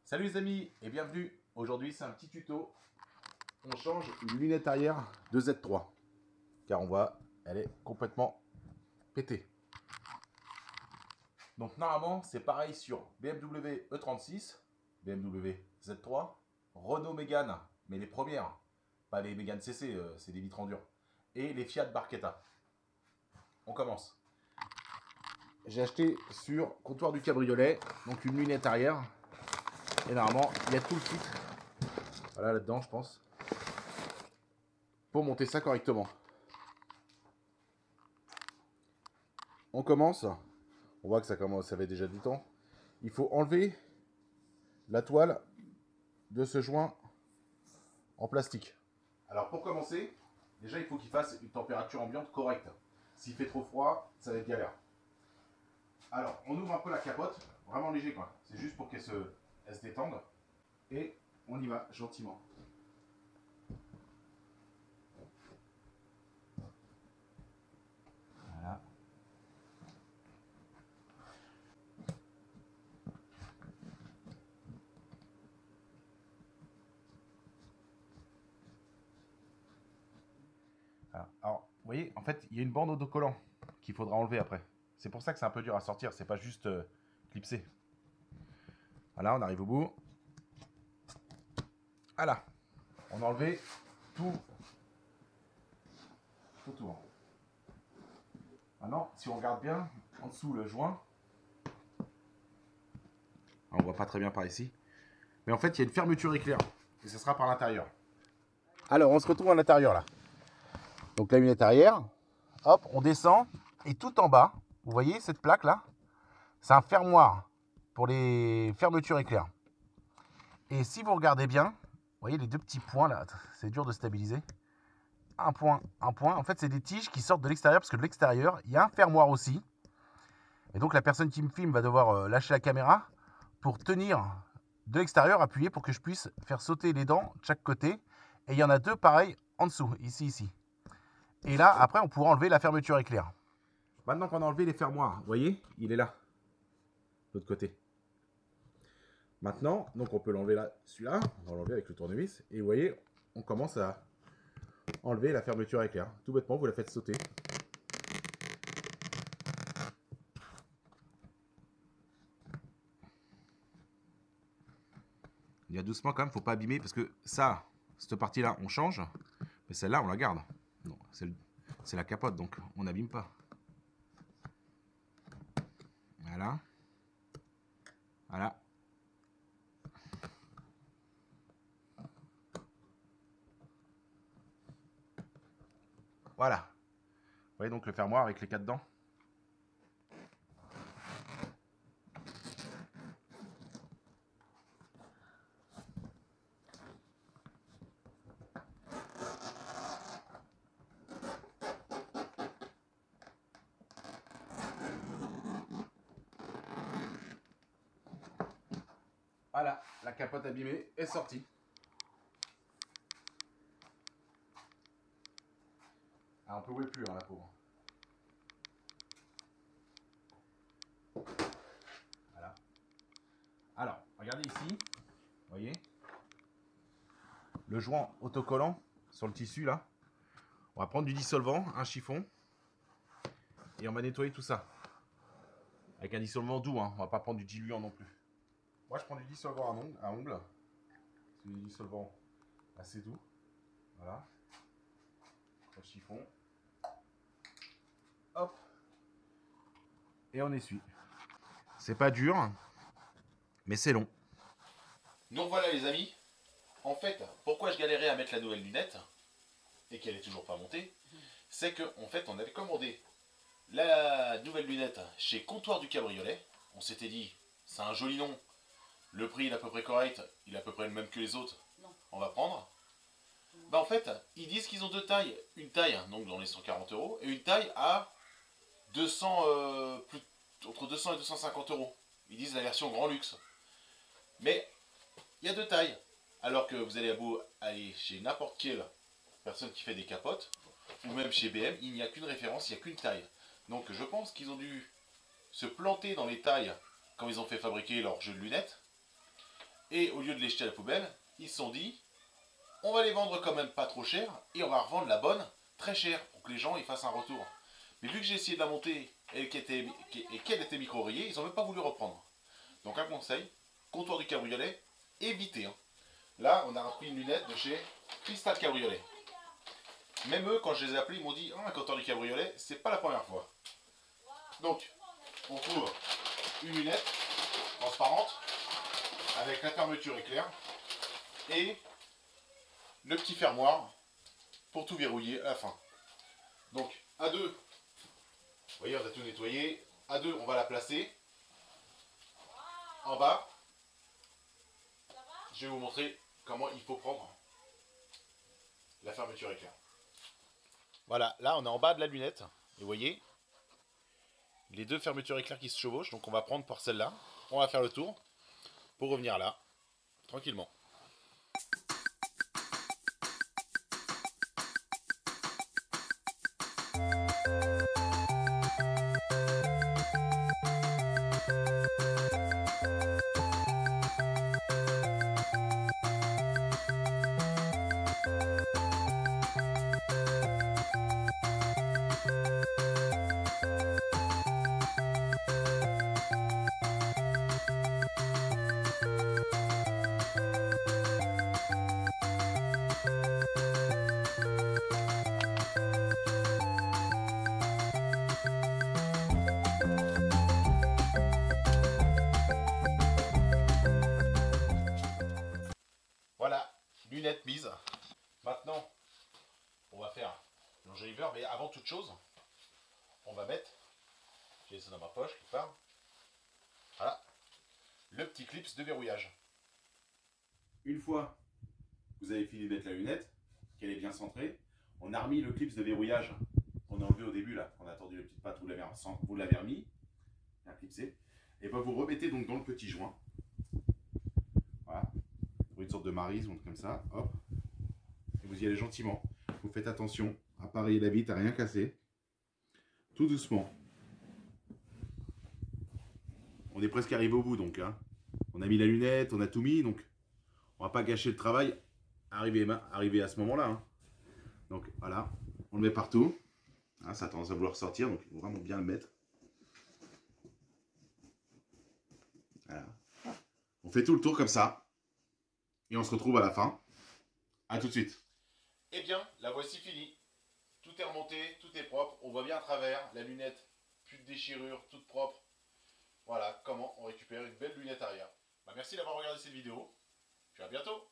Salut les amis et bienvenue. Aujourd'hui c'est un petit tuto. On change une lunette arrière de Z3 car on voit elle est complètement pétée. Donc normalement c'est pareil sur BMW E36, BMW Z3, Renault Mégane, mais les premières, pas les Mégane CC, c'est des vitres en dur, et les Fiat Barchetta. On commence. J'ai acheté sur Comptoir du Cabriolet donc une lunette arrière. Et normalement, il y a tout le kit, voilà là-dedans, je pense, pour monter ça correctement. On commence. On voit que ça commence, ça fait déjà du temps. Il faut enlever la toile de ce joint en plastique. Alors pour commencer, déjà il faut qu'il fasse une température ambiante correcte. S'il fait trop froid, ça va être galère. Alors on ouvre un peu la capote, vraiment léger quoi. C'est juste pour qu'elle se détende. Et on y va gentiment. Voilà. Alors, vous voyez, en fait, il y a une bande autocollant qu'il faudra enlever après. C'est pour ça que c'est un peu dur à sortir, c'est pas juste clipser. Voilà, on arrive au bout. Voilà, on a enlevé tout autour. Maintenant, si on regarde bien, en dessous le joint, on voit pas très bien par ici, mais en fait, il y a une fermeture éclair, et ce sera par l'intérieur. Alors, on se retrouve à l'intérieur là. Donc la lunette arrière, hop, on descend, et tout en bas, vous voyez cette plaque là, c'est un fermoir pour les fermetures éclair. Et si vous regardez bien, vous voyez les deux petits points là, c'est dur de stabiliser. Un point. En fait, c'est des tiges qui sortent de l'extérieur parce que de l'extérieur, il y a un fermoir aussi. Et donc, la personne qui me filme va devoir lâcher la caméra pour tenir de l'extérieur, appuyer pour que je puisse faire sauter les dents de chaque côté. Et il y en a deux pareils en dessous, ici. Et là, après, on pourra enlever la fermeture éclair. Maintenant qu'on a enlevé les fermoirs, vous voyez, il est là, de l'autre côté. Maintenant, donc on peut l'enlever là, celui-là, on va l'enlever avec le tournevis. Et vous voyez, on commence à enlever la fermeture éclair. Tout bêtement, vous la faites sauter. Il y a doucement quand même, faut pas abîmer parce que ça, cette partie-là, on change, mais celle-là, on la garde. Non, c'est la capote, donc on n'abîme pas. Voilà. Voilà. Voilà. Vous voyez donc le fermoir avec les 4 dents. Voilà, la capote abîmée est sortie. Ah, on ne peut plus, hein, la pauvre. Voilà. Alors, regardez ici. Vous voyez le joint autocollant sur le tissu là. On va prendre du dissolvant, un chiffon. Et on va nettoyer tout ça. Avec un dissolvant doux, hein. On va pas prendre du diluant non plus. Moi je prends du dissolvant à ongles. C'est du dissolvant assez doux. Voilà. Le chiffon. Hop. Et on essuie. C'est pas dur, mais c'est long. Donc voilà les amis, en fait, pourquoi je galérais à mettre la nouvelle lunette, et qu'elle est toujours pas montée, c'est qu'en fait on avait commandé la nouvelle lunette chez Comptoir du Cabriolet. On s'était dit, c'est un joli nom, le prix il est à peu près correct, il est à peu près le même que les autres, on va prendre. Bah en fait, ils disent qu'ils ont deux tailles, une taille donc dans les 140 € et une taille à 200, entre 200 et 250 €. Ils disent la version grand luxe. Mais il y a deux tailles. Alors que vous allez aller chez n'importe quelle personne qui fait des capotes, ou même chez BM, il n'y a qu'une référence, il n'y a qu'une taille. Donc je pense qu'ils ont dû se planter dans les tailles quand ils ont fait fabriquer leur jeu de lunettes. Et au lieu de les jeter à la poubelle, ils se sont dit, on va les vendre quand même pas trop cher et on va revendre la bonne très cher pour que les gens y fassent un retour. Mais vu que j'ai essayé de la monter et qu'elle était micro-rayée, ils n'ont même pas voulu reprendre. Donc un conseil, comptoir du cabriolet, évitez. Hein. Là, on a pris une lunette de chez Cristal Cabriolet. Même eux, quand je les ai appelés, ils m'ont dit, un comptoir du cabriolet, c'est pas la première fois. Donc, on trouve une lunette transparente avec la fermeture éclair et le petit fermoir pour tout verrouiller à la fin. Donc, à deux, vous voyez, on a tout nettoyé. À deux, on va la placer en bas. Je vais vous montrer comment il faut prendre la fermeture éclair. Voilà, là on est en bas de la lunette. Et vous voyez, les deux fermetures éclair qui se chevauchent. Donc on va prendre pour celle-là. On va faire le tour pour revenir là, tranquillement. Voilà, lunettes mises. Maintenant, on va faire l'enjoliveur, mais avant toute chose, on va mettre, j'ai ça dans ma poche quelque part, voilà, le petit clips de verrouillage. Une fois que vous avez fini de mettre la lunette, qu'elle est bien centrée, on a remis le clips de verrouillage qu'on a enlevé au début là, on a tordu les petites pattes, vous l'avez remis, bien clipsé, et ben vous remettez donc dans le petit joint. Voilà, pour une sorte de maryse ou un truc comme ça, hop, et vous y allez gentiment. Vous faites attention à pas rayer la vitre, à rien casser, tout doucement. On est presque arrivé au bout donc, hein. On a mis la lunette, on a tout mis, donc on va pas gâcher le travail, arriver à ce moment-là. Hein. Donc voilà, on le met partout. Hein, ça a tendance à vouloir sortir, donc il faut vraiment bien le mettre. Voilà. On fait tout le tour comme ça. Et on se retrouve à la fin. A tout de suite. Eh bien, la voici finie. Tout est remonté, tout est propre. On voit bien à travers la lunette, plus de déchirure, toute propre. Voilà comment on récupère une belle lunette arrière. Bah, merci d'avoir regardé cette vidéo. Puis à bientôt.